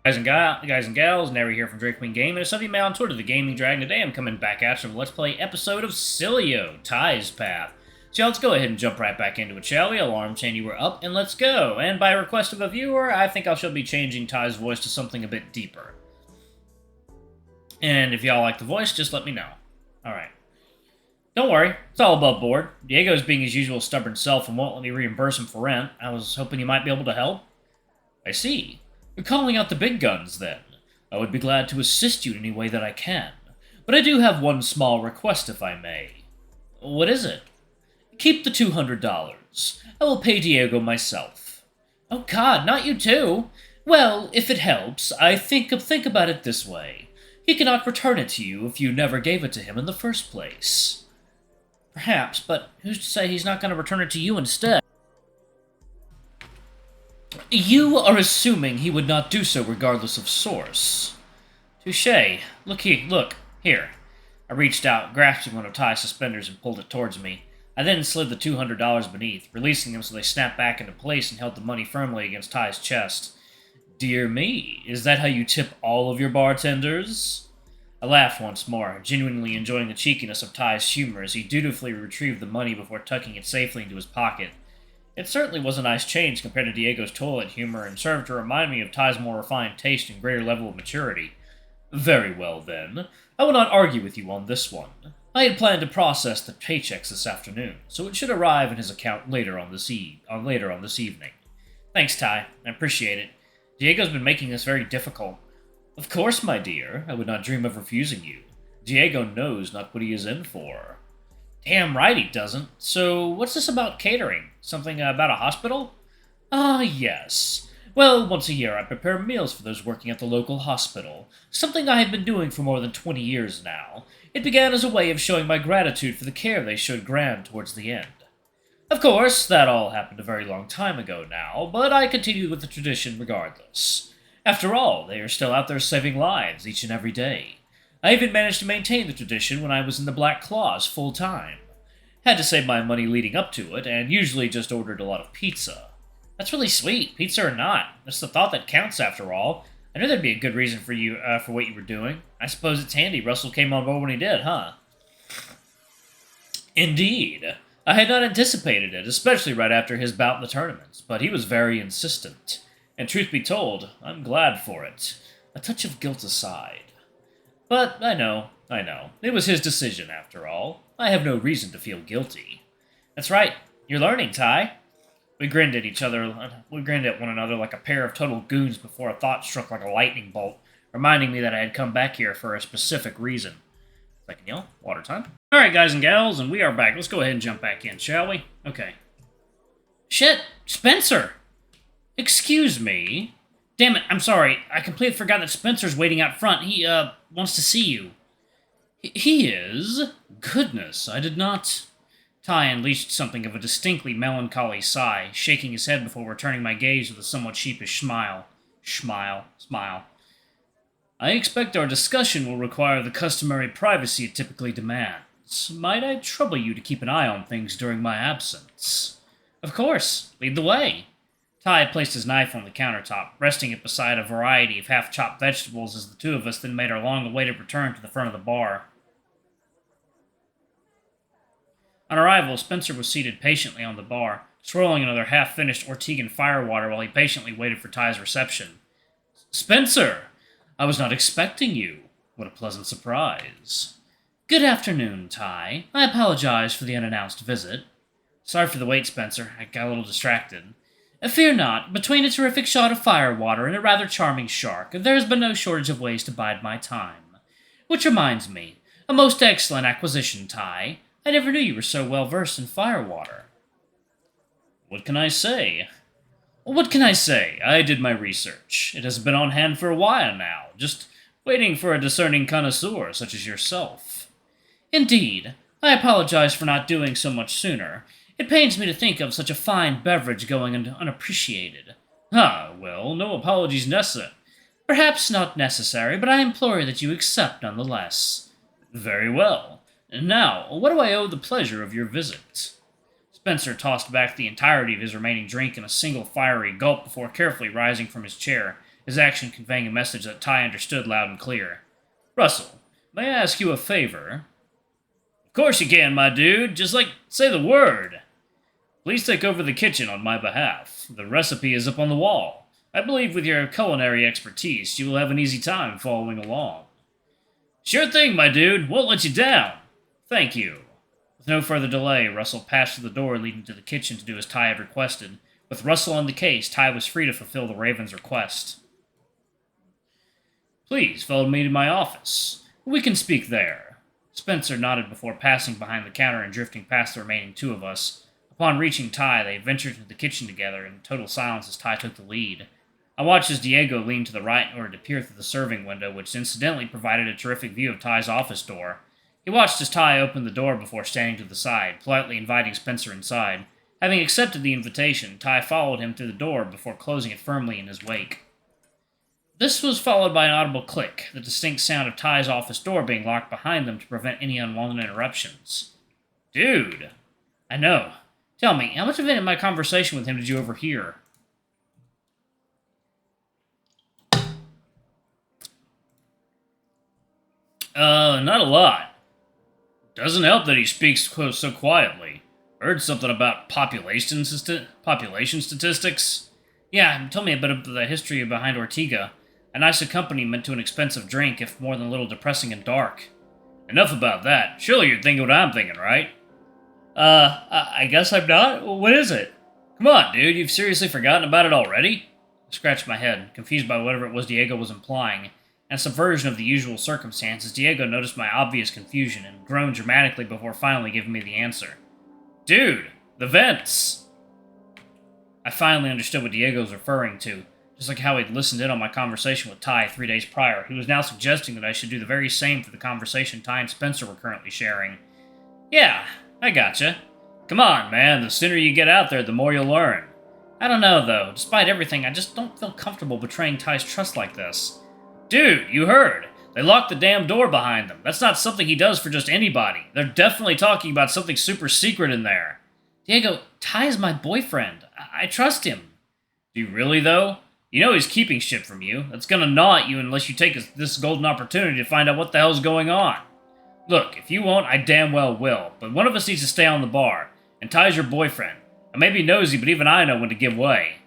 Guys and gals, Nary here from Drake Queen Game, and a Sunday mail on Twitter, the Gaming Dragon. Today I'm coming back at you with a Let's Play episode of Sileo, Ty's Path. So let's go ahead and jump right back into it, shall we? Alarm chain, you were up, and let's go. And by request of a viewer, I think I shall be changing Ty's voice to something a bit deeper. And if y'all like the voice, just let me know. Alright. Don't worry, it's all above board. Diego's being his usual stubborn self and won't let me reimburse him for rent. I was hoping you might be able to help. I see. You're calling out the big guns, then. I would be glad to assist you in any way that I can. But I do have one small request, if I may. What is it? Keep the $200. I will pay Diego myself. Oh God, not you too! Well, if it helps, I think about it this way. He cannot return it to you if you never gave it to him in the first place. Perhaps, but who's to say he's not going to return it to you instead? You are assuming he would not do so regardless of source. Touché. Look. Here. I reached out, grasped one of Ty's suspenders, and pulled it towards me. I then slid the $200 beneath, releasing them so they snapped back into place and held the money firmly against Ty's chest. Dear me, is that how you tip all of your bartenders? I laughed once more, genuinely enjoying the cheekiness of Ty's humor as he dutifully retrieved the money before tucking it safely into his pocket. It certainly was a nice change compared to Diego's toilet humor and served to remind me of Ty's more refined taste and greater level of maturity. Very well, then. I will not argue with you on this one. I had planned to process the paychecks this afternoon, so it should arrive in his account later on this evening. Thanks, Ty. I appreciate it. Diego's been making this very difficult. Of course, my dear. I would not dream of refusing you. Diego knows not what he is in for. Damn right he doesn't. So, what's this about catering? Something about a hospital? Ah, yes. Well, once a year I prepare meals for those working at the local hospital, something I have been doing for more than 20 years now. It began as a way of showing my gratitude for the care they showed Gran towards the end. Of course, that all happened a very long time ago now, but I continued with the tradition regardless. After all, they are still out there saving lives each and every day. I even managed to maintain the tradition when I was in the Black Claws full-time. Had to save my money leading up to it, and usually just ordered a lot of pizza. That's really sweet, pizza or not. It's the thought that counts, after all. I knew there'd be a good reason for you, for what you were doing. I suppose it's handy Russell came on board when he did, huh? Indeed. I had not anticipated it, especially right after his bout in the tournament, but he was very insistent. And truth be told, I'm glad for it. A touch of guilt aside. But I know. It was his decision, after all. I have no reason to feel guilty. That's right. You're learning, Ty. We grinned at one another like a pair of total goons before a thought struck like a lightning bolt, reminding me that I had come back here for a specific reason. Second yell, water time. Alright, guys and gals, and we are back. Let's go ahead and jump back in, shall we? Okay. Shit! Spencer! Excuse me? Damn it, I'm sorry. I completely forgot that Spencer's waiting out front. He, wants to see you. He is? Goodness, I did not... Ty unleashed something of a distinctly melancholy sigh, shaking his head before returning my gaze with a somewhat sheepish smile. Smile. I expect our discussion will require the customary privacy it typically demands. Might I trouble you to keep an eye on things during my absence? Of course. Lead the way. Ty placed his knife on the countertop, resting it beside a variety of half-chopped vegetables as the two of us then made our long-awaited return to the front of the bar. On arrival, Spencer was seated patiently on the bar, swirling another half-finished Ortegan firewater while he patiently waited for Ty's reception. Spencer! I was not expecting you. What a pleasant surprise. Good afternoon, Ty. I apologize for the unannounced visit. Sorry for the wait, Spencer. I got a little distracted. Fear not. Between a terrific shot of firewater and a rather charming shark, there has been no shortage of ways to bide my time. Which reminds me, a most excellent acquisition, Ty. I never knew you were so well versed in firewater. What can I say? I did my research. It has been on hand for a while now, just waiting for a discerning connoisseur such as yourself. Indeed. I apologize for not doing so much sooner. It pains me to think of such a fine beverage going unappreciated. Ah, well, no apologies necessary. Perhaps not necessary, but I implore that you accept nonetheless. Very well. And now, what do I owe the pleasure of your visit? Spencer tossed back the entirety of his remaining drink in a single fiery gulp before carefully rising from his chair, his action conveying a message that Ty understood loud and clear. Russell, may I ask you a favor? Of course you can, my dude. Just, say the word. Please take over the kitchen on my behalf. The recipe is up on the wall. I believe with your culinary expertise, you will have an easy time following along. Sure thing, my dude. Won't let you down. Thank you. With no further delay, Russell passed through the door leading to the kitchen to do as Ty had requested. With Russell on the case, Ty was free to fulfill the Raven's request. Please follow me to my office. We can speak there. Spencer nodded before passing behind the counter and drifting past the remaining two of us. Upon reaching Ty, they ventured into the kitchen together in total silence as Ty took the lead. I watched as Diego leaned to the right in order to peer through the serving window, which incidentally provided a terrific view of Ty's office door. He watched as Ty opened the door before standing to the side, politely inviting Spencer inside. Having accepted the invitation, Ty followed him through the door before closing it firmly in his wake. This was followed by an audible click, the distinct sound of Ty's office door being locked behind them to prevent any unwanted interruptions. Dude! I know. Tell me, how much of it in my conversation with him did you overhear? Not a lot. Doesn't help that he speaks so quietly. Heard something about population statistics? Yeah, tell me a bit of the history behind Ortega. A nice accompaniment to an expensive drink, if more than a little depressing and dark. Enough about that. Surely you're thinking what I'm thinking, right? I guess I'm not. What is it? Come on, dude, you've seriously forgotten about it already? I scratched my head, confused by whatever it was Diego was implying. In a subversion of the usual circumstances, Diego noticed my obvious confusion and groaned dramatically before finally giving me the answer. Dude, the vents! I finally understood what Diego was referring to. Just like how he'd listened in on my conversation with Ty 3 days prior, he was now suggesting that I should do the very same for the conversation Ty and Spencer were currently sharing. Yeah, I gotcha. Come on, man, the sooner you get out there, the more you'll learn. I don't know, though. Despite everything, I just don't feel comfortable betraying Ty's trust like this. Dude, you heard. They locked the damn door behind them. That's not something he does for just anybody. They're definitely talking about something super secret in there. Diego, Ty is my boyfriend. I trust him. Do you really, though? You know he's keeping shit from you. That's gonna gnaw at you unless you take this golden opportunity to find out what the hell's going on. Look, if you won't, I damn well will. But one of us needs to stay on the bar. And Ty's your boyfriend. I may be nosy, but even I know when to give way.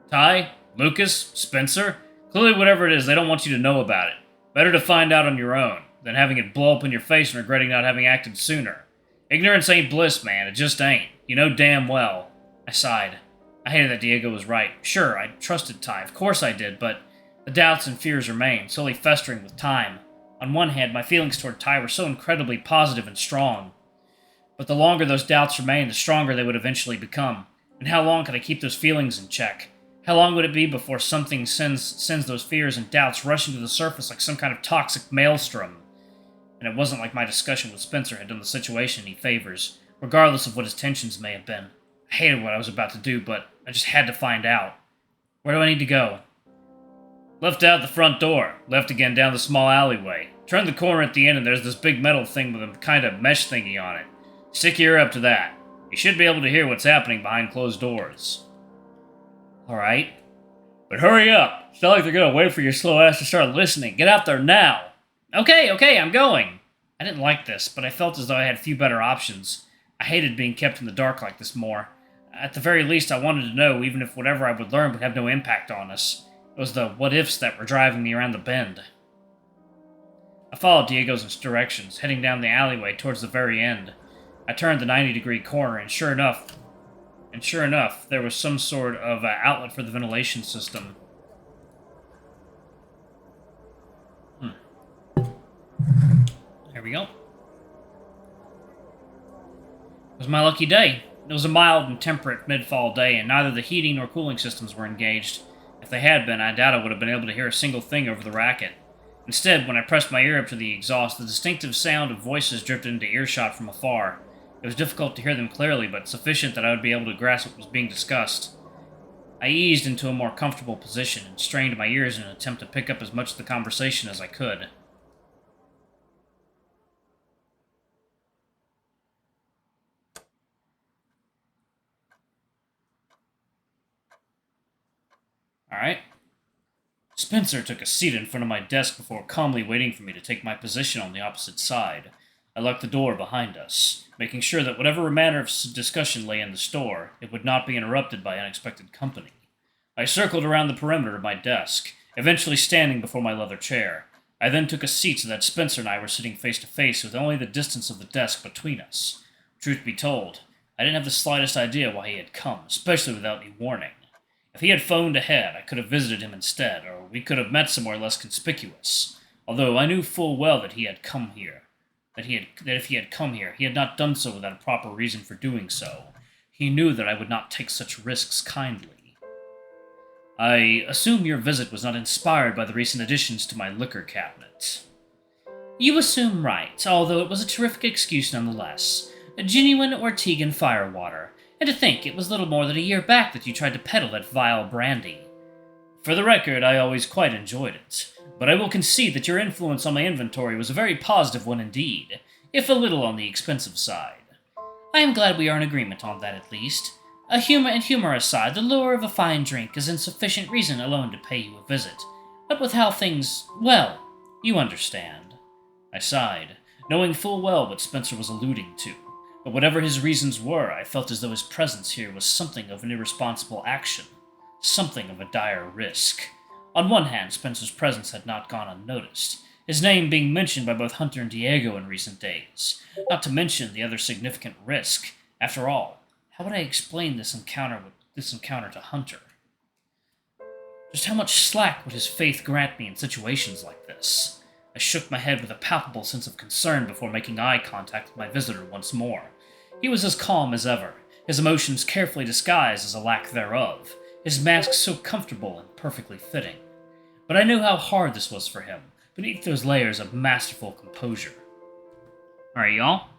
Ty? Lucas? Spencer? Clearly whatever it is, they don't want you to know about it. Better to find out on your own, than having it blow up in your face and regretting not having acted sooner. Ignorance ain't bliss, man. It just ain't. You know damn well. I sighed. I hated that Diego was right. Sure, I trusted Ty. Of course I did, but the doubts and fears remained, slowly festering with time. On one hand, my feelings toward Ty were so incredibly positive and strong. But the longer those doubts remained, the stronger they would eventually become. And how long could I keep those feelings in check? How long would it be before something sends those fears and doubts rushing to the surface like some kind of toxic maelstrom? And it wasn't like my discussion with Spencer had done the situation any favors, regardless of what his intentions may have been. I hated what I was about to do, but I just had to find out. Where do I need to go? Left out the front door. Left again down the small alleyway. Turn the corner at the end and there's this big metal thing with a kind of mesh thingy on it. Stick your ear up to that. You should be able to hear what's happening behind closed doors. Alright. But hurry up. It's not like they're gonna wait for your slow ass to start listening. Get out there now. Okay, I'm going. I didn't like this, but I felt as though I had few better options. I hated being kept in the dark like this more. At the very least, I wanted to know, even if whatever I would learn would have no impact on us. It was the what-ifs that were driving me around the bend. I followed Diego's directions, heading down the alleyway towards the very end. I turned the 90-degree corner, and sure enough, there was some sort of outlet for the ventilation system. There we go. It was my lucky day. It was a mild and temperate mid-fall day, and neither the heating nor cooling systems were engaged. If they had been, I doubt I would have been able to hear a single thing over the racket. Instead, when I pressed my ear up to the exhaust, the distinctive sound of voices drifted into earshot from afar. It was difficult to hear them clearly, but sufficient that I would be able to grasp what was being discussed. I eased into a more comfortable position and strained my ears in an attempt to pick up as much of the conversation as I could. Alright, Spencer took a seat in front of my desk before calmly waiting for me to take my position on the opposite side. I locked the door behind us, making sure that whatever manner of discussion lay in the store, it would not be interrupted by unexpected company. I circled around the perimeter of my desk, eventually standing before my leather chair. I then took a seat so that Spencer and I were sitting face to face with only the distance of the desk between us. Truth be told, I didn't have the slightest idea why he had come, especially without any warning. If he had phoned ahead, I could have visited him instead, or we could have met somewhere less conspicuous. Although I knew full well that he had come here. That if he had come here, he had not done so without a proper reason for doing so. He knew that I would not take such risks kindly. I assume your visit was not inspired by the recent additions to my liquor cabinet. You assume right, although it was a terrific excuse nonetheless. A genuine Ortegan firewater. And to think, it was little more than a year back that you tried to peddle that vile brandy. For the record, I always quite enjoyed it, but I will concede that your influence on my inventory was a very positive one indeed, if a little on the expensive side. I am glad we are in agreement on that at least. Humor aside, the lure of a fine drink is insufficient reason alone to pay you a visit. But with how things... well, you understand. I sighed, knowing full well what Spencer was alluding to. But whatever his reasons were, I felt as though his presence here was something of an irresponsible action. Something of a dire risk. On one hand, Spencer's presence had not gone unnoticed, his name being mentioned by both Hunter and Diego in recent days, not to mention the other significant risk. After all, how would I explain this encounter to Hunter? Just how much slack would his faith grant me in situations like this? I shook my head with a palpable sense of concern before making eye contact with my visitor once more. He was as calm as ever, his emotions carefully disguised as a lack thereof, his mask so comfortable and perfectly fitting. But I knew how hard this was for him, beneath those layers of masterful composure. Alright, y'all.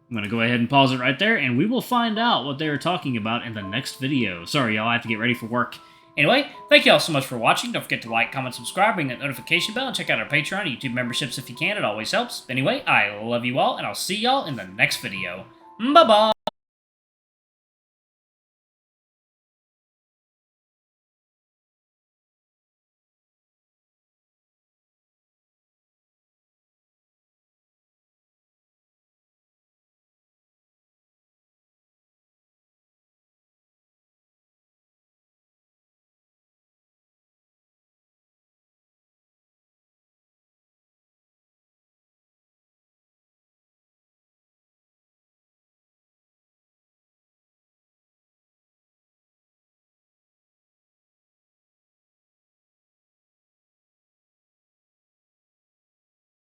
I'm going to go ahead and pause it right there, and we will find out what they are talking about in the next video. Sorry, y'all, I have to get ready for work. Anyway, thank you all so much for watching. Don't forget to like, comment, subscribe, ring that notification bell, and check out our Patreon and YouTube memberships if you can. It always helps. Anyway, I love you all, and I'll see y'all in the next video. Bye-bye!